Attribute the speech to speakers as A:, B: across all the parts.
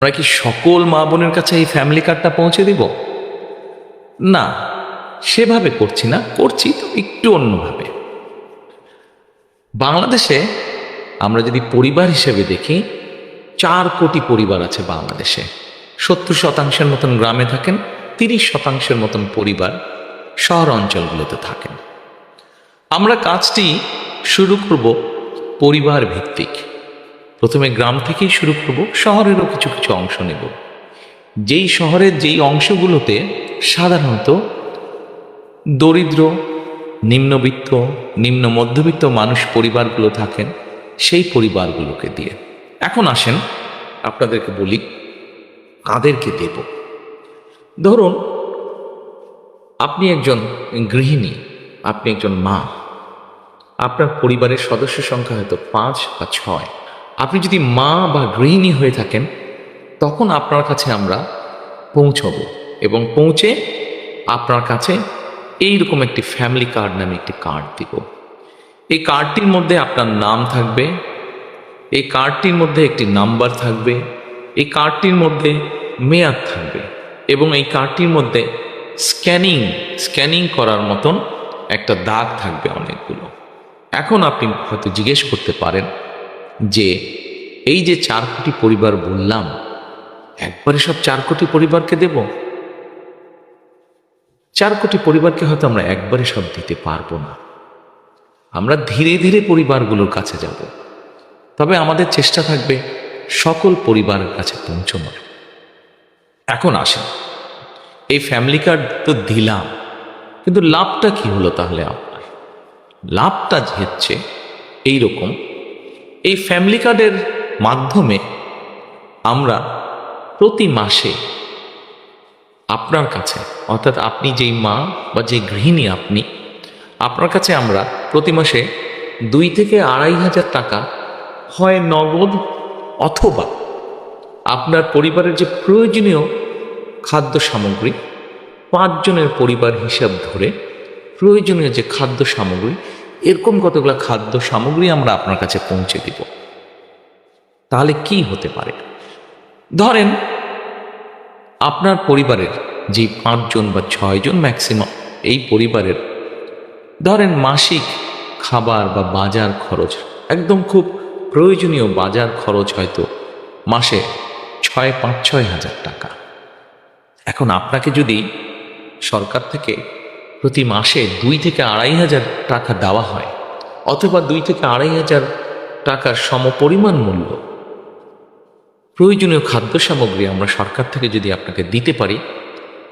A: আমরা কি সকল মা বোনের কাছে এই ফ্যামিলি কার্ডটা পৌঁছে দিব? না, সেভাবে করছি না, করছি তো একটু অন্যভাবে। বাংলাদেশে আমরা যদি পরিবার হিসেবে দেখি, 4 কোটি পরিবার আছে বাংলাদেশে। 70% মতন গ্রামে থাকেন, 30% মতন পরিবার শহর অঞ্চলগুলোতে থাকেন। আমরা কাজটি শুরু করব পরিবার ভিত্তিক। প্রথমে গ্রাম থেকেই শুরু করব, শহরেরও কিছু কিছু অংশ নেব। যেই শহরের যেই অংশগুলোতে সাধারণত দরিদ্র, নিম্নবিত্ত, নিম্ন মধ্যবিত্ত মানুষ পরিবারগুলো থাকেন, সেই পরিবারগুলোকে দিয়ে। এখন আসেন আপনাদেরকে বলি কাদেরকে দেব। ধরুন আপনি একজন গৃহিণী, আপনি একজন মা, আপনার পরিবারের সদস্য সংখ্যা হয়তো 5 বা 6। আপনি যদি মা বা গৃহিণী হয়ে থাকেন, তখন আপনার কাছে আমরা পৌঁছব এবং পৌঁছে আপনার কাছে এইরকম একটি ফ্যামিলি কার্ড নামে একটি কার্ড দিব। এই কার্ডটির মধ্যে আপনার নাম থাকবে, এই কার্ডটির মধ্যে একটি নাম্বার থাকবে, এই কার্ডটির মধ্যে মেয়াদ থাকবে এবং এই কার্ডটির মধ্যে স্ক্যানিং করার মতন একটা দাগ থাকবে অনেকগুলো। এখন আপনি হয়তো জিজ্ঞেস করতে পারেন যে এই যে 4 কোটি পরিবার বললাম, একবারে সব 4 কোটি পরিবারকে দেব? 4 কোটি পরিবারকে হয়তো আমরা একবারে সব দিতে পারবো না। আমরা ধীরে ধীরে পরিবারগুলোর কাছে যাব, তবে আমাদের চেষ্টা থাকবে সকল পরিবারের কাছে পৌঁছানোর। এখন আসেন, এই ফ্যামিলি কার্ড তো দিলাম, কিন্তু লাভটা কি হলো তাহলে আপনার? লাভটা হচ্ছে এইরকম, এই ফ্যামিলি কার্ডের মাধ্যমে আমরা প্রতি মাসে আপনার কাছে, অর্থাৎ আপনি যেই মা বা যে গৃহিণী আপনি, আপনার কাছে আমরা প্রতি মাসে 2 থেকে 2,500 টাকা হয় নগদ অথবা আপনার পরিবারের যে প্রয়োজনীয় খাদ্য সামগ্রী, 5 জনের পরিবার হিসাব ধরে প্রয়োজনীয় যে খাদ্য সামগ্রী, এরকম কতগুলো খাদ্য সামগ্রী আমরা আপনার কাছে পৌঁছে দিব। তাহলে কি হতে পারে? ধরেন আপনার পরিবারের যে 5 জন বা 6 জন ম্যাক্সিমাম এই পরিবারের ধরেন মাসিক খাবার বা বাজার খরচ, একদম খুব প্রয়োজনীয় বাজার খরচ হয়তো মাসে 5-6 হাজার টাকা। এখন আপনাকে যদি সরকার থেকে প্রতি মাসে 2 থেকে 2,500 টাকা দেওয়া হয়, অথবা 2 থেকে 2,500 টাকার সমপরিমাণ মূল্য প্রয়োজনীয় খাদ্য সামগ্রী আমরা সরকার থেকে যদি আপনাকে দিতে পারি,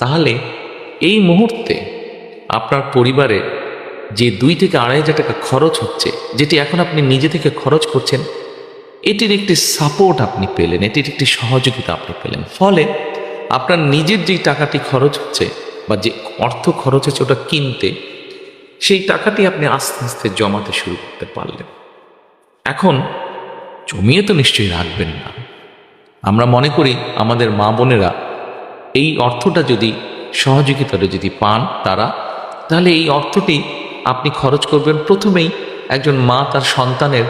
A: তাহলে এই মুহূর্তে আপনার পরিবারে যে 2 থেকে 2,500 টাকা খরচ হচ্ছে, যেটি এখন আপনি নিজে থেকে খরচ করছেন, এটির একটি সাপোর্ট আপনি পেলেন, এটির একটি সহযোগিতা আপনি পেলেন। ফলে আপনার নিজের যেই টাকাটি খরচ হচ্ছে বা যে অর্থ খরচ হচ্ছে ওটা কিনতে, সেই টাকাটি আপনি আস্তে আস্তে জমাতে শুরু করতে পারলেন। এখন জমিয়ে তো নিশ্চয়ই রাখবেন না। আমরা মনে করি আমাদের মা বোনেরা এই অর্থটা যদি সহযোগিতাটা যদি পান তারা, তাহলে এই অর্থটি আপনি খরচ করবেন প্রথমেই একজন মা তার সন্তানের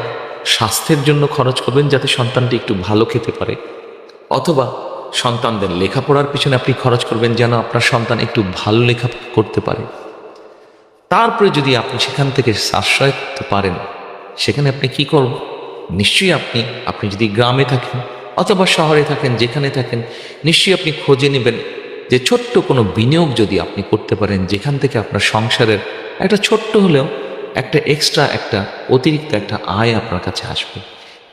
A: স্বাস্থ্যের জন্য খরচ করবেন, যাতে সন্তানটি একটু ভালো খেতে পারে, অথবা সন্তানদের লেখাপড়ার পিছনে আপনি খরচ করবেন যেন আপনার সন্তান একটু ভালো লেখা করতে পারে। তারপরে যদি আপনি সেখান থেকে আশ্রয় করতে পারেন, সেখানে আপনি কি করব? নিশ্চয়ই আপনি যদি গ্রামে থাকেন অথবা শহরে থাকেন, যেখানে থাকেন, নিশ্চয়ই আপনি খোঁজে নেবেন যে ছোট্ট কোনো বিনিয়োগ যদি আপনি করতে পারেন, যেখান থেকে আপনার সংসারের একটা ছোট্ট হলেও একটা এক্সট্রা, একটা অতিরিক্ত একটা আয় আপনার কাছে আসবে,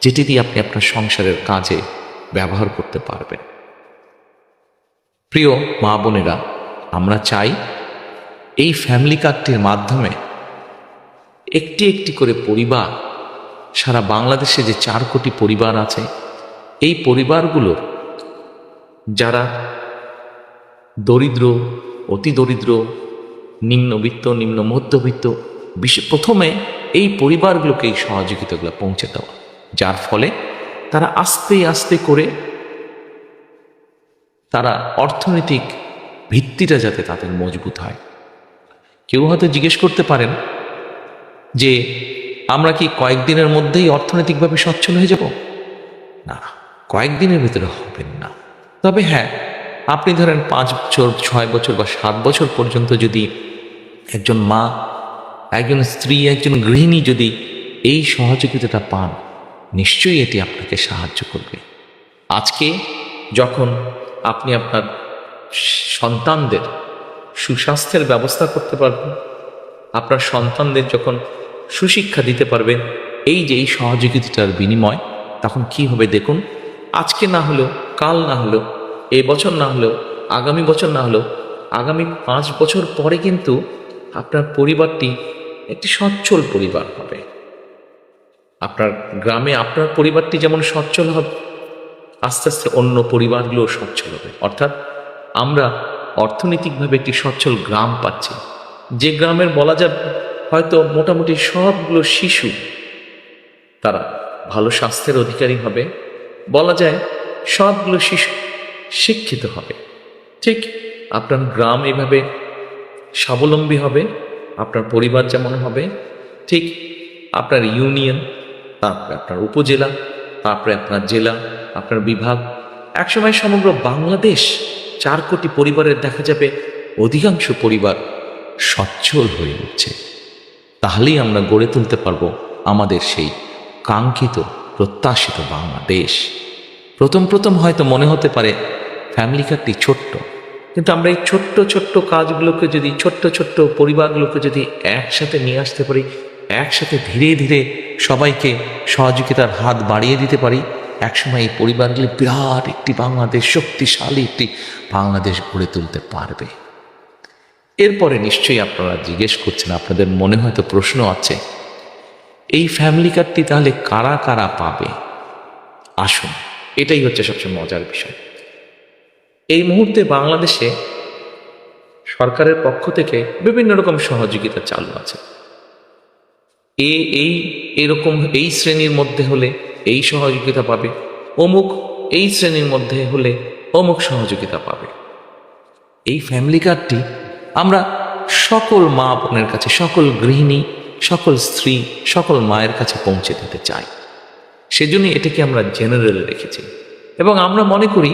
A: যেটি দিয়ে আপনি আপনার সংসারের কাজে ব্যবহার করতে পারবেন। প্রিয় মা বোনেরা, আমরা চাই এই ফ্যামিলি কার্ডটির মাধ্যমে একটি একটি করে পরিবার, সারা বাংলাদেশে যে 4 কোটি পরিবার আছে, এই পরিবারগুলোর যারা দরিদ্র, অতি দরিদ্র, নিম্নবিত্ত, নিম্ন মধ্যবিত্ত, প্রথমে এই পরিবারগুলোকে এই সহযোগিতাগুলো পৌঁছে দেওয়া, যার ফলে তারা আস্তে আস্তে করে তারা অর্থনৈতিক ভিত্তিটা যাতে তাদের মজবুত হয়। কেউ হয়তো জিজ্ঞেস করতে পারেন যে আমরা কি কয়েকদিনের মধ্যেই অর্থনৈতিকভাবে সচ্ছল হয়ে যাব? না, কয়েকদিনের ভিতরে হবেন না। তবে হ্যাঁ, আপনি ধরেন 5 বছর, 6 বছর বা 7 বছর পর্যন্ত যদি একজন মা, একজন স্ত্রী, একজন গৃহিণী যদি এই সহযোগিতাটা পান, নিশ্চয়ই এটি আপনাকে সাহায্য করবে। আজকে যখন আপনি আপনার সন্তানদের সুস্বাস্থ্যের ব্যবস্থা করতে পারবেন, আপনার সন্তানদের যখন সুশিক্ষা দিতে পারবেন এই যে এই সহযোগিতার বিনিময়, তখন কি হবে দেখুন। আজকে না হলেও, কাল না হলেও, এ বছর না হলেও, আগামী বছর না হলেও, আগামী 5 বছর পরে কিন্তু আপনার পরিবারটি একটি সচ্ছল পরিবার হবে। আপনার গ্রামে আপনার পরিবারটি যেমন সচ্ছল হবে, আস্তে আস্তে অন্য পরিবারগুলো সচ্ছল হবে। অর্থাৎ আমরা অর্থনৈতিকভাবে একটি সচ্ছল গ্রাম পাচ্ছি, যে গ্রামের বলা যাবে হয়তো মোটামুটি সবগুলো শিশু তারা ভালো স্বাস্থ্যের অধিকারী হবে, বলা যায় সবগুলো শিশু শিক্ষিত হবে। ঠিক আপনার গ্রাম এভাবে স্বাবলম্বী হবে, আপনার পরিবার যেমন হবে, ঠিক আপনার ইউনিয়ন, তারপরে আপনার উপজেলা, তারপরে আপনার জেলা, আপনার বিভাগ, একসময় সমগ্র বাংলাদেশ 4 কোটি পরিবারের দেখা যাবে অধিকাংশ পরিবার সচ্ছল হয়ে উঠছে। তাহলেই আমরা গড়ে তুলতে পারবো আমাদের সেই কাঙ্ক্ষিত প্রত্যাশিত বাংলাদেশ। প্রথম হয়তো মনে হতে পারে ফ্যামিলি কার্ডটি ছোট্ট, কিন্তু আমরা এই ছোট্ট ছোট্ট কাজগুলোকে যদি, ছোট্ট ছোট্ট পরিবারগুলোকে যদি একসাথে নিয়ে আসতে পারি, একসাথে ধীরে ধীরে সবাইকে সহযোগিতার হাত বাড়িয়ে দিতে পারি, একসময় এই পরিবারগুলি বিরাট একটি বাংলাদেশ, শক্তিশালী একটি বাংলাদেশ গড়ে তুলতে পারবে। এরপরে নিশ্চয়ই আপনারা জিজ্ঞেস করছেন, আপনাদের মনে হয়তো প্রশ্ন আছে, এই ফ্যামিলি কার্ডটি তাহলে কারা কারা পাবে? আসুন, এটাই হচ্ছে সবচেয়ে মজার বিষয়। এই মুহূর্তে বাংলাদেশে সরকারের পক্ষ থেকে বিভিন্ন রকম সহযোগিতা চালু আছে। এরকম এই শ্রেণীর মধ্যে হলে এই সহযোগিতা পাবে, অমুক এই শ্রেণীর মধ্যে হলে অমুক সহযোগিতা পাবে। এই ফ্যামিলি কার্ডটি আমরা সকল মা বোনের কাছে, সকল গৃহিণী, সকল স্ত্রী, সকল মায়ের কাছে পৌঁছে দিতে চাই। সেজন্যই এটাকে আমরা জেনারেল রেখেছি। এবং আমরা মনে করি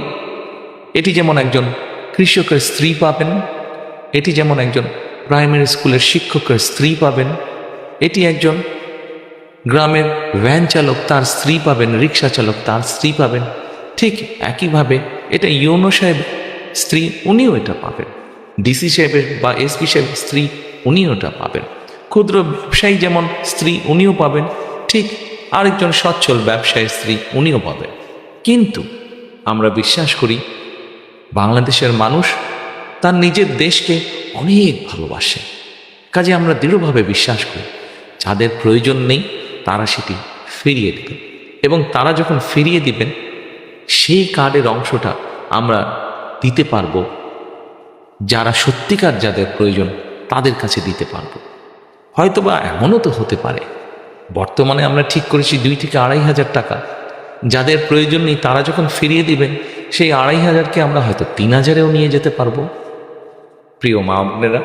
A: এটি যেমন একজন কৃষকের স্ত্রী পাবেন, এটি যেমন একজন প্রাইমারি স্কুলের শিক্ষকের স্ত্রী পাবেন, এটি একজন গ্রামের ভ্যান চালক তার স্ত্রী পাবেন, রিক্সা চালক তার স্ত্রী পাবেন, ঠিক একইভাবে এটা ইউনো সাহেবের স্ত্রী, উনিও এটা পাবেন। ডিসি সাহেবের বা এসপি সাহেবের স্ত্রী, উনিও এটা পাবেন। ক্ষুদ্র ব্যবসায়ী যেমন স্ত্রী, উনিও পাবেন, ঠিক আরেকজন সচ্ছল ব্যবসায়ীর স্ত্রী, উনিও পাবেন। কিন্তু আমরা বিশ্বাস করি বাংলাদেশের মানুষ তার নিজের দেশকে অনেক ভালোবাসে। কাজে আমরা দৃঢ়ভাবে বিশ্বাস করি যাদের প্রয়োজন নেই তারা সেটি ফিরিয়ে দেবেন, এবং তারা যখন ফিরিয়ে দিবেন সেই কার্ডের অংশটা আমরা দিতে পারবো যারা সত্যিকার যাদের প্রয়োজন তাদের কাছে দিতে পারবো। হয়তোবা এমনও তো হতে পারে বর্তমানে আমরা ঠিক করেছি 2 থেকে 2,500 টাকা, যাদের প্রয়োজন নেই তারা যখন ফিরিয়ে দিবেন সেই 2,500কে আমরা হয়তো 3,000-এও নিয়ে যেতে পারবো। প্রিয় মা বোনেরা,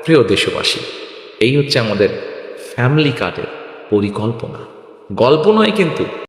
A: প্রিয় দেশবাসী, এই হচ্ছে আমাদের ফ্যামিলি কার্ডের পরিকল্পনা। গল্প নয় কিন্তু।